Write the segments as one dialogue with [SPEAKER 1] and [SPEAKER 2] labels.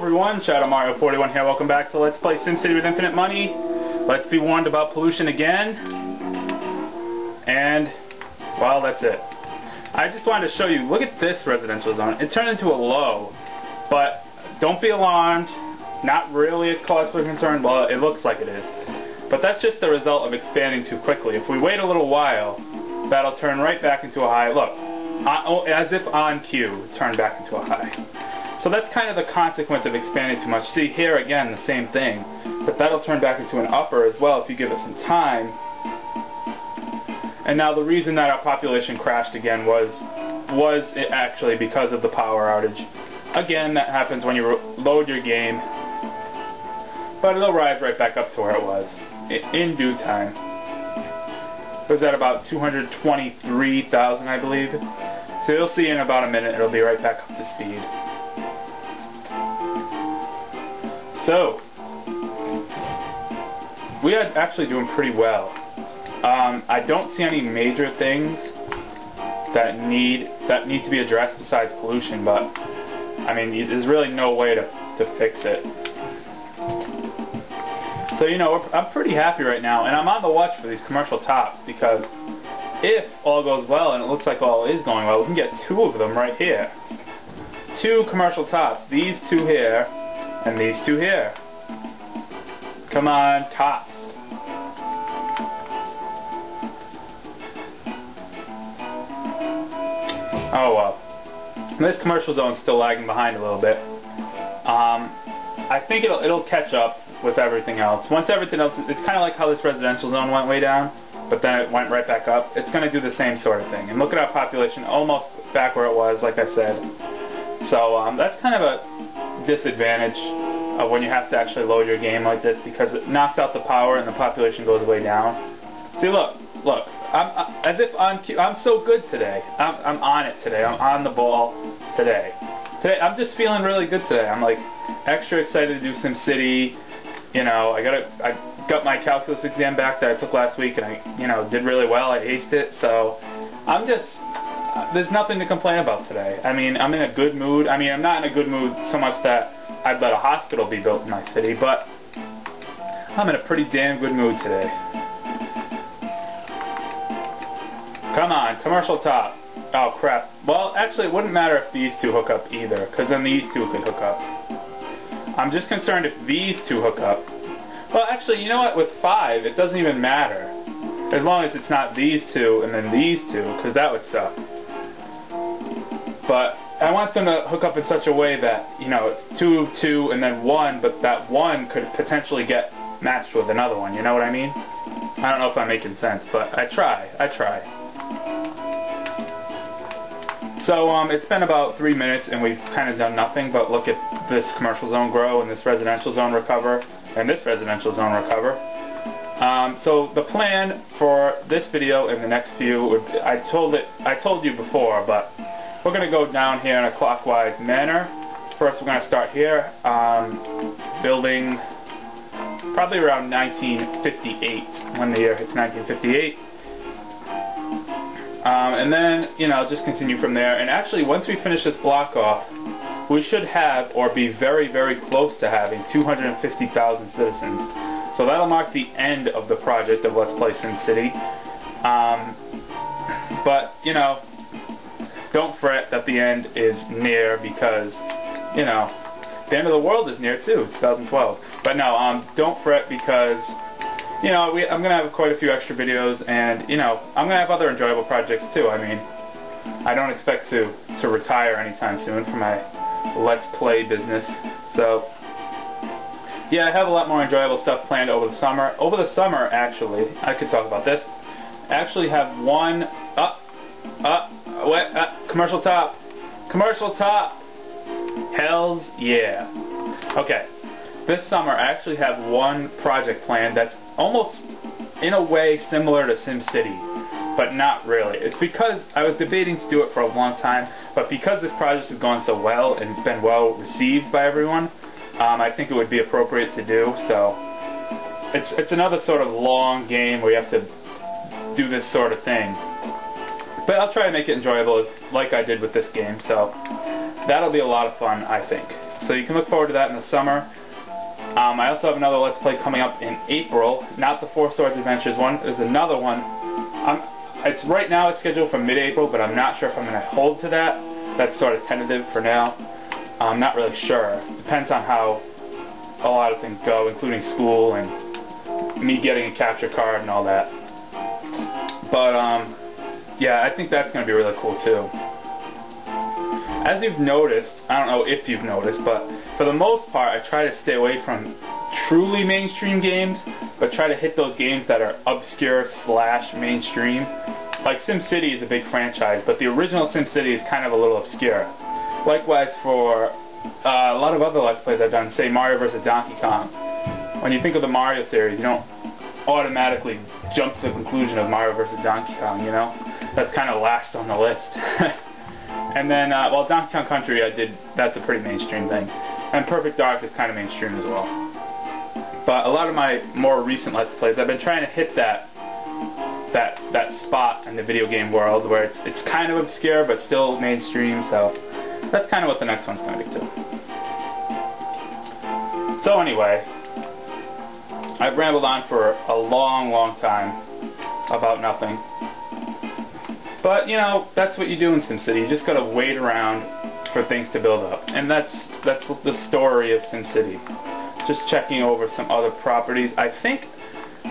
[SPEAKER 1] everyone, ShadowMario41 here. Welcome back to Let's Play SimCity with Infinite Money. Let's be warned about pollution again. And, well, that's it. I just wanted to show you, look at this residential zone. It turned into a low, but don't be alarmed. Not really a cause for concern. Well, it looks like it is. But that's just the result of expanding too quickly. If we wait a little while, that'll turn right back into a high. Look, as if on cue, turn back into a high. So that's kind of the consequence of expanding too much. See, here again, the same thing. But that'll turn back into an upper as well if you give it some time. And now the reason that our population crashed again was it actually because of the power outage. Again, that happens when you load your game. But it'll rise right back up to where it was in due time. It was at about 223,000, I believe. So you'll see in about a minute it'll be right back up to speed. So, we are actually doing pretty well. I don't see any major things that need to be addressed besides pollution, but I mean, there's really no way to fix it. So, you know, I'm pretty happy right now, and I'm on the watch for these commercial tops, because if all goes well, and it looks like all is going well, we can get two of them right here. Two commercial tops. These two here, and these two here. Come on, tops. Oh well. This commercial zone's still lagging behind a little bit. I think it'll catch up with everything else. Once everything else, it's kind of like how this residential zone went way down, but then it went right back up. It's going to do the same sort of thing. And look at our population, almost back where it was, like I said. So that's kind of a disadvantage of when you have to actually load your game like this, because it knocks out the power and the population goes way down. See, look. As if I'm so good today. I'm on it today. I'm on the ball today. I'm just feeling really good today. I'm like extra excited to do SimCity. You know, I got my calculus exam back that I took last week, and I did really well. I aced it. So I'm just there's nothing to complain about today. I mean, I'm in a good mood. I mean, I'm not in a good mood so much that I'd let a hospital be built in my city, but I'm in a pretty damn good mood today. Come on, commercial top. Oh crap. Well, actually it wouldn't matter if these two hook up either, because then these two could hook up. I'm just concerned if these two hook up. Well, actually, you know what? With 5, it doesn't even matter. As long as it's not these two and then these two, because that would suck. But I want them to hook up in such a way that, you know, it's 2, 2, and then 1, but that 1 could potentially get matched with another one, you know what I mean? I don't know if I'm making sense, but I try. So, it's been about 3 minutes, and we've kind of done nothing but look at this commercial zone grow, and this residential zone recover, and this residential zone recover. So the plan for this video and the next few, I told you before, but we're going to go down here in a clockwise manner. First we're going to start here, building probably around 1958, when the year hits 1958. And then, you know, just continue from there. And actually, once we finish this block off, we should have, or be very, very close to having, 250,000 citizens. So that'll mark the end of the project of Let's Play SimCity. But, you know, don't fret that the end is near, because, you know, the end of the world is near too, 2012. But no, don't fret, because, you know, I'm going to have quite a few extra videos, and, you know, I'm going to have other enjoyable projects too. I mean, I don't expect to retire anytime soon from my Let's Play business. So, yeah, I have a lot more enjoyable stuff planned over the summer. Over the summer, actually, I could talk about this. I actually have one commercial top. Commercial top. Hells yeah. Okay. This summer I actually have one project planned that's almost in a way similar to SimCity, but not really. It's because I was debating to do it for a long time, but because this project has gone so well and it's been well received by everyone, I think it would be appropriate to do. So it's another sort of long game where you have to do this sort of thing. But I'll try to make it enjoyable like I did with this game, so that'll be a lot of fun, I think. So you can look forward to that in the summer. I also have another Let's Play coming up in April. Not the Four Swords Adventures one. There's another one. Right now it's scheduled for mid-April, but I'm not sure if I'm going to hold to that. That's sort of tentative for now. I'm not really sure. Depends on how a lot of things go, including school and me getting a capture card and all that. But yeah, I think that's going to be really cool too. As you've noticed, I don't know if you've noticed, but for the most part I try to stay away from truly mainstream games, but try to hit those games that are obscure / mainstream. Like SimCity is a big franchise, but the original SimCity is kind of a little obscure. Likewise for a lot of other Let's Plays I've done, say Mario vs. Donkey Kong. When you think of the Mario series, you don't automatically jump to the conclusion of Mario vs. Donkey Kong, you know? That's kind of last on the list. And then, well, Donkey Kong Country, that's a pretty mainstream thing. And Perfect Dark is kind of mainstream as well. But a lot of my more recent Let's Plays, I've been trying to hit that spot in the video game world where it's kind of obscure but still mainstream, so that's kind of what the next one's going to be too. So anyway, I've rambled on for a long time about nothing. But, you know, that's what you do in SimCity. You just gotta wait around for things to build up. And that's the story of SimCity. Just checking over some other properties. I think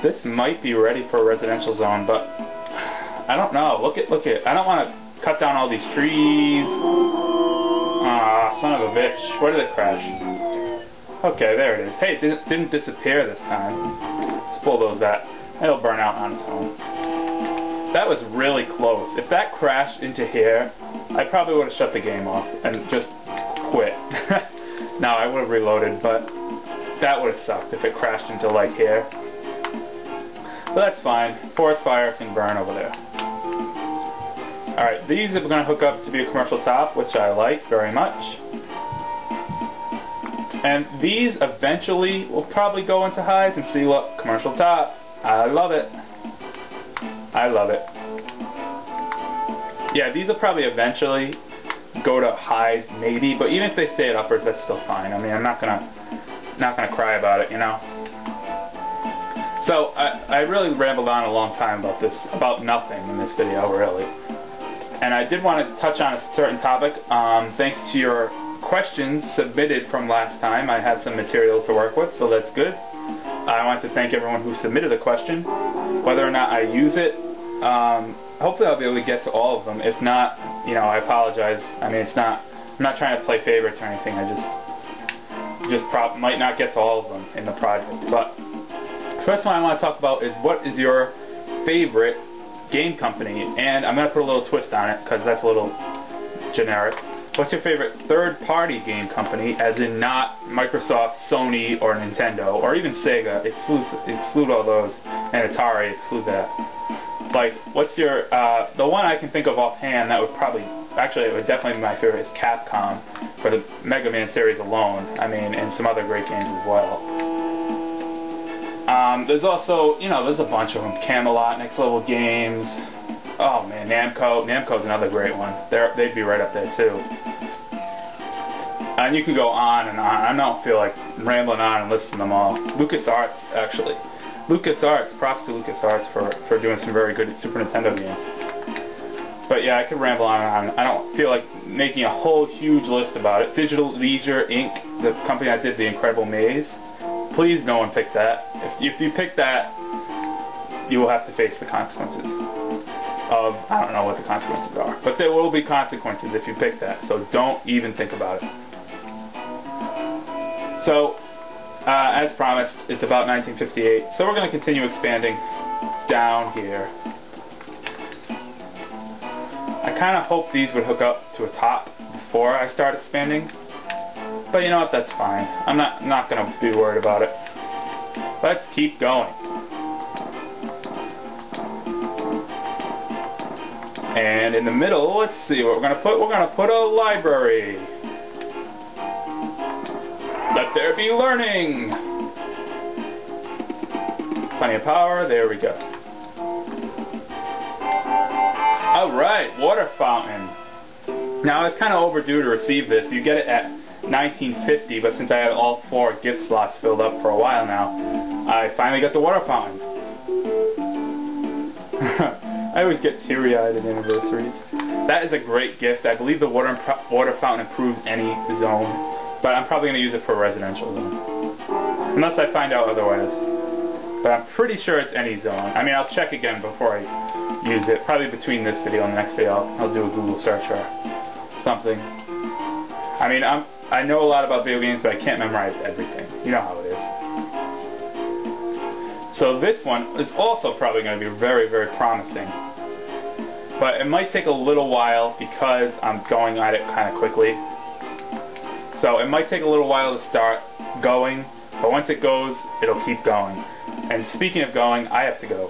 [SPEAKER 1] this might be ready for a residential zone, but I don't know. Look at. I don't want to cut down all these trees. Ah, son of a bitch. Where did it crash? Okay, there it is. Hey, it didn't disappear this time. Let's bulldoze that. It'll burn out on its own. That was really close. If that crashed into here, I probably would have shut the game off and just quit. No, I would have reloaded, but that would have sucked if it crashed into like here. But that's fine. Forest fire can burn over there. Alright, these are going to hook up to be a commercial top, which I like very much. And these eventually will probably go into highs and see, look, commercial top. I love it. I love it. Yeah, these will probably eventually go to highs, maybe, but even if they stay at uppers, that's still fine. I mean, I'm not gonna cry about it, you know. So I really rambled on a long time about nothing in this video, really. And I did want to touch on a certain topic. Thanks to your questions submitted from last time, I have some material to work with, so that's good. I want to thank everyone who submitted a question. Whether or not I use it, hopefully I'll be able to get to all of them. If not, you know, I apologize. I mean, I'm not trying to play favorites or anything. I might not get to all of them in the project. But the first one I want to talk about is, what is your favorite game company? And I'm going to put a little twist on it because that's a little generic. What's your favorite third-party game company, as in not Microsoft, Sony, or Nintendo, or even Sega? Exclude all those, and Atari, exclude that. Like, what's your, the one I can think of offhand that would probably, actually it would definitely be my favorite, is Capcom, for the Mega Man series alone, I mean, and some other great games as well. There's also, you know, there's a bunch of them, Camelot, Next Level Games. Oh man, Namco's another great one. They'd be right up there too. And you can go on and on. I don't feel like rambling on and listing them all. LucasArts, actually. Props to LucasArts for doing some very good Super Nintendo games. But yeah, I could ramble on and on. I don't feel like making a whole huge list about it. Digital Leisure Inc., the company that did The Incredible Maze. Please no one pick that. If you pick that, you will have to face the consequences of, I don't know what the consequences are, but there will be consequences if you pick that, so don't even think about it. So, as promised, it's about 1958, so we're going to continue expanding down here. I kind of hope these would hook up to a top before I start expanding, but you know what, that's fine. I'm not going to be worried about it. Let's keep going. And in the middle, let's see what we're going to put. We're going to put a library. Let there be learning. Plenty of power. There we go. Alright, water fountain. Now, it's kind of overdue to receive this. You get it at 1950, but since I had all 4 gift slots filled up for a while now, I finally got the water fountain. I always get teary-eyed at anniversaries. That is a great gift. I believe the water fountain improves any zone, but I'm probably going to use it for a residential zone. Unless I find out otherwise. But I'm pretty sure it's any zone. I mean, I'll check again before I use it. Probably between this video and the next video, I'll do a Google search or something. I mean, I know a lot about video games, but I can't memorize everything. You know how it is. So this one is also probably going to be very, very promising. But it might take a little while because I'm going at it kind of quickly. So it might take a little while to start going, but once it goes, it'll keep going. And speaking of going, I have to go.